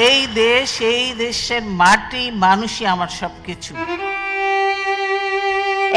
এই দেশ, এই দেশের মাটি, মানুষই আমার সবকিছু।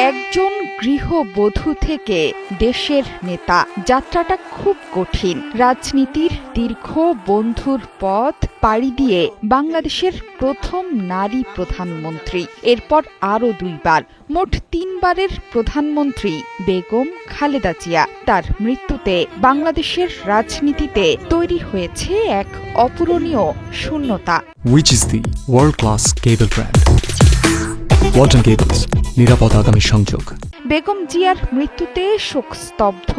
একজন গৃহবধূ থেকে দেশের নেতা, যাত্রাটা খুব কঠিন। রাজনীতির দীর্ঘ বন্ধুর পথ পাড়ি দিয়ে বাংলাদেশের প্রথম নারী প্রধানমন্ত্রী, এরপর আরও 2 বার, মোট 3 বারের প্রধানমন্ত্রী বেগম খালেদা জিয়া। তার মৃত্যুতে বাংলাদেশের রাজনীতিতে তৈরি হয়েছে এক অপূরণীয় শূন্যতা। Which is the world-class cable brand? Walton Cables, নিরাপদ আগামী সংযোগ। বেগম জিয়ার মৃত্যুতে শোকস্তব্ধ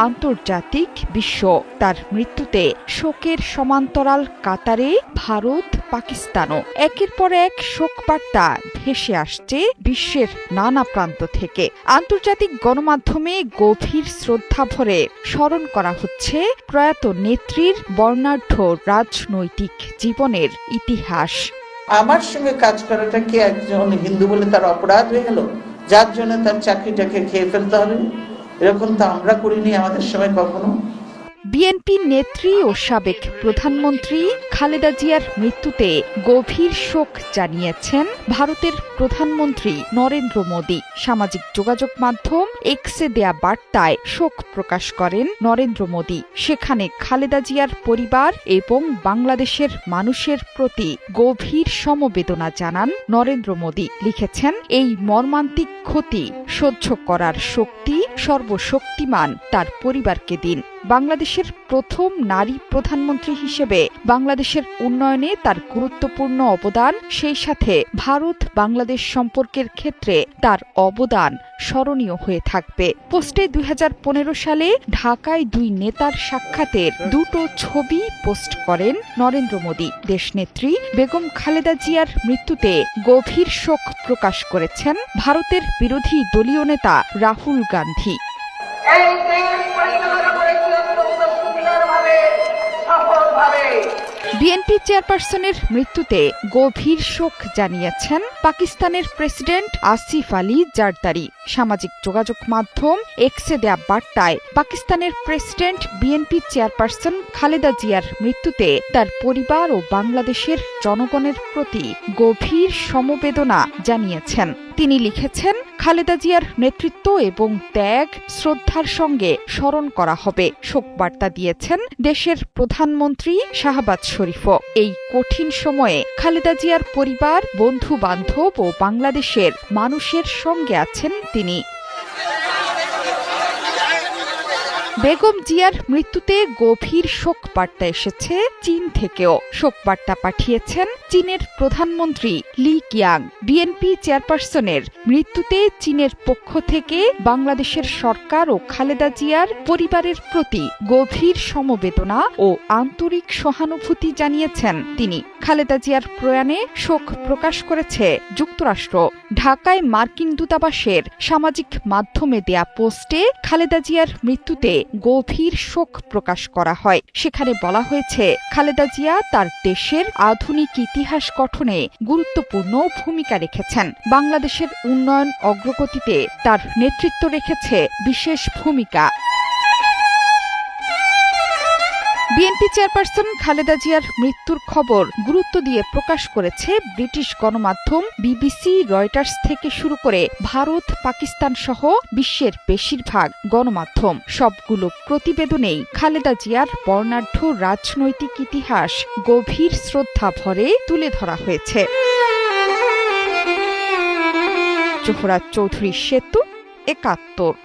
আন্তর্জাতিক বিশ্ব। তার মৃত্যুতে শোকের সমান্তরাল কাতারে ভারত, পাকিস্তানও। একের পর এক শোকবার্তা ভেসে আসছে বিশ্বের নানা প্রান্ত থেকে। আন্তর্জাতিক গণমাধ্যমে গভীর শ্রদ্ধা ভরে স্মরণ করা হচ্ছে প্রয়াত নেত্রীর বর্ণাঢ্য রাজনৈতিক জীবনের ইতিহাস। আমার সঙ্গে কাজ করাটা কি একজন হিন্দু বলে তার অপরাধ হয়ে গেল, যার জন্য তার চাকরিটাকে খেয়ে ফেলতে হবে? এরকম তো আমরা করিনি আমাদের সময় কখনো। বিএনপি নেত্রী ও সাবেক প্রধানমন্ত্রী খালেদা জিয়ার মৃত্যুতে গভীর শোক জানিয়েছেন ভারতের প্রধানমন্ত্রী নরেন্দ্র মোদী। সামাজিক যোগাযোগ মাধ্যম এক্সে দেয়া বার্তায় শোক প্রকাশ করেন নরেন্দ্র মোদী। সেখানে খালেদা জিয়ার পরিবার এবং বাংলাদেশের মানুষের প্রতি গভীর সমবেদনা জানান নরেন্দ্র মোদী। লিখেছেন, এই মর্মান্তিক ক্ষতি সহ্য করার শক্তি সর্বশক্তিমান তার পরিবারকে দিন। বাংলাদেশের প্রথম নারী প্রধানমন্ত্রী হিসেবে বাংলাদেশের উন্নয়নে তার গুরুত্বপূর্ণ অবদান, সেই সাথে ভারত বাংলাদেশ সম্পর্কের ক্ষেত্রে তার অবদান স্মরণীয় হয়ে থাকবে। পোস্টে 2015 সালে ঢাকায় 2 নেতার সাক্ষাতের 2টো ছবি পোস্ট করেন নরেন্দ্র মোদী। দেশনেত্রী বেগম খালেদা জিয়ার মৃত্যুতে গভীর শোক প্রকাশ করেছেন ভারতের বিরোধী দলীয় নেতা রাহুল গান্ধী। বিএনপি চেয়ারপারসনের মৃত্যুতে গভীর শোক জানিয়েছেন পাকিস্তানের প্রেসিডেন্ট আসিফ আলী জারদারি। সামাজিক যোগাযোগ মাধ্যম এক্সে দেয়া বার্তায় পাকিস্তানের প্রেসিডেন্ট বিএনপি চেয়ারপারসন খালেদা জিয়ার মৃত্যুতে তার পরিবার ও বাংলাদেশের জনগণের প্রতি গভীর সমবেদনা জানিয়েছেন। তিনি লিখেছেন, খালেদা জিয়ার নেতৃত্ব এবং ত্যাগ শ্রদ্ধার সঙ্গে স্মরণ করা হবে। শোকবার্তা দিয়েছেন দেশের প্রধানমন্ত্রী শাহবাজ শরীফও। এই কঠিন সময়ে খালেদা জিয়ার পরিবার, বন্ধু বান্ধব ও বাংলাদেশের মানুষের সঙ্গে আছেন তিনি। বেগম জিয়ার মৃত্যুতে গভীর শোক বার্তা এসেছে চীন থেকেও। শোক বার্তা পাঠিয়েছেন চীনের প্রধানমন্ত্রী লি কিয়াং। বিএনপি চেয়ারপারসনের মৃত্যুতে চীনের পক্ষ থেকে বাংলাদেশের সরকার ও খালেদা জিয়ার পরিবারের প্রতি গভীর সমবেদনা ও আন্তরিক সহানুভূতি জানিয়েছেন তিনি। খালেদা জিয়ার প্রয়াণে শোক প্রকাশ করেছে যুক্তরাষ্ট্র। ঢাকায় মার্কিন দূতাবাসের সামাজিক মাধ্যমে দেয়া পোস্টে খালেদা জিয়ার মৃত্যুতে গভীর শোক প্রকাশ করা হয়। সেখানে বলা হয়েছে, খালেদা জিয়া তার দেশের আধুনিক ইতিহাস গঠনে গুরুত্বপূর্ণ ভূমিকা রেখেছেন। বাংলাদেশের উন্নয়ন অগ্রগতিতে তার নেতৃত্ব রেখেছে বিশেষ ভূমিকা। বিএনপি চেয়ারপারসন খালেদা জিয়ার মৃত্যুর খবর গুরুত্ব দিয়ে প্রকাশ করেছে ব্রিটিশ গণমাধ্যম বিবিসি, রয়টার্স থেকে শুরু করে ভারত, পাকিস্তান সহ বিশ্বের বেশিরভাগ গণমাধ্যম। সবগুলো প্রতিবেদনেই খালেদা জিয়ার বর্ণাঢ্য রাজনৈতিক ইতিহাস গভীর শ্রদ্ধা ভরে তুলে ধরা হয়েছে। জোহরা চৌধুরী সেতু, ৭১।